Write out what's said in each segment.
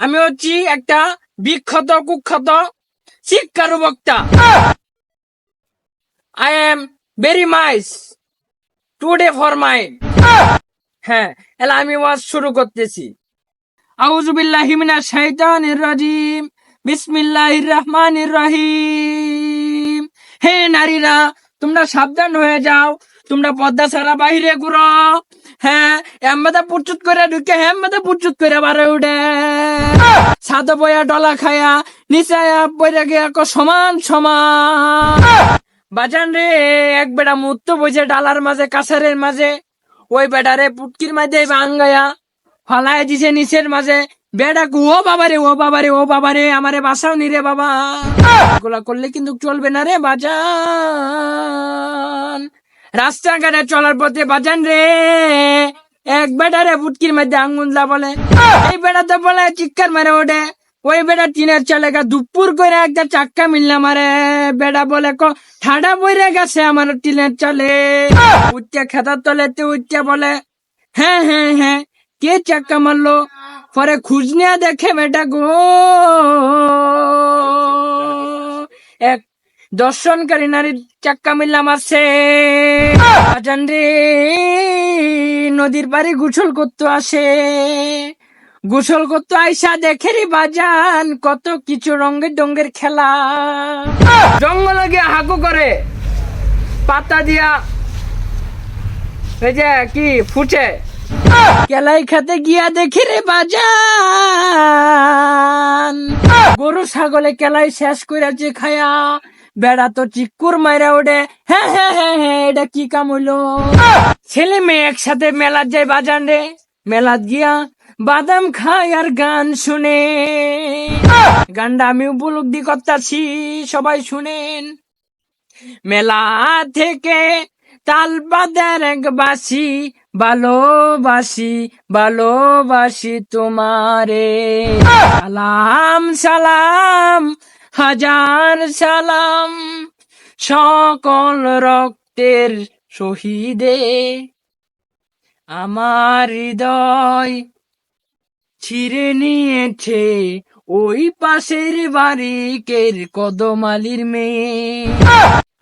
আমি হচ্ছি একটা বিখ্যাত কুখ্যাত শিক্ষার বক্তা। I am very mice today for my. হ্যাঁ, এলা আমি ওয়াজ শুরু করতেছি। আউযু বিল্লাহি মিনাশ শাইতানির রাজিম, বিসমিল্লাহির রহমানির রহিম। হে নারীরা, তোমরা সাবধান হয়ে যাও, তোমরা পর্দা ছাড়া বাহিরে ঘুরো। হ্যাঁ, এমবাদা পুচুত করে ঢুকে হেমবাদা পুচুত করে বারে উঠে সাদা বয়া ডলা খায়া নিচে বইরা গিয়া সমান সমান। বাজান রে, এক বেটা মুত্ত বইছে ডালার মাঝে কাছারের মাঝে, ওই বেটারে পুটকির মাঝে ভাঙ্গায়া ফালায় দিছে নিচের মাঝে। বেটা ও বাবারে ও বাবারে ও বাবারে, আমারে বাসাও নি রে বাবা। এগুলা করলে কিন্তু চলবে না রে বাজান। রাস্তাঘাটে চলার পথে বাজান রে, এক বেটারে পুটকির মধ্যে আঙ্গুল দা বলে, এই বেটা তো বলে চিৎকার মেরে ওঠে। ওই বেটা টিনের চালেগা দুপুর করে একটা চাক্কা মিললে মারে। বেটা বলে ঠাডা বইরে গেছে আমার টিনের চালে। উচ্চা খেতার তলেতে উচ্চা বলে, হ্যাঁ হ্যাঁ হ্যাঁ, কে চাক্কা মারলো? পরে খুঁজ নিয়ে দেখে বেটা গো, এক দর্শনকারী নারীর চাক্কা মিল্লা মারছে। বাজান রে, নদীর পাড়ে গোসল করতে আসে, গোসল করতে আইসা দেখে রে বাজান কত কিছু রঙের ডঙ্গের খেলা। জঙ্গলে গিয়ে হাগু করে পাতা দিয়া, এই যে কি ফুটে কেলাই খাতে গিয়া দেখি রে বাজান গরু ছাগলে কেলাই শেষ কইরাছে খায়া। বেড়া তো চিকুর মাইরা ওঠে, হ্যাঁ হ্যাঁ হ্যাঁ হ্যাঁ, এটা কি কাম হইলো? ছেলে মেয়ে একসাথে মেলাত যায় বাজান রে, মেলাত গিয়া বাদাম খায় আর গান শুনে। গানটা আমি উপলব্ধি করতাছি, সবাই শুনেন। মেলা থেকে তাল বাদের এক বাসি, ভালোবাসি ভালোবাসি তোমারে। সালাম সালাম হাজার সালাম সকল রক্তের শহীদে, আমার হৃদয় ছিঁড়ে নিয়েছে ওই পাশের বাড়িকের কদমালির মেয়ে।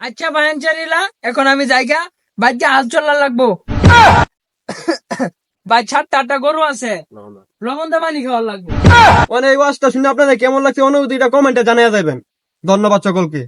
আচ্ছা বায়ানচারিলা, এখন আমি জায়গা বাচ্চা হাল চলা লাগবো। ভাই 7-8টা গরু আছে, লবণ দা পানি খাওয়া লাগবে। এই ওয়াজটা শুনে আপনাদের কেমন লাগছে অনুভূতিটা কমেন্টে জানিয়ে যাবেন। ধন্যবাদ সকলকে।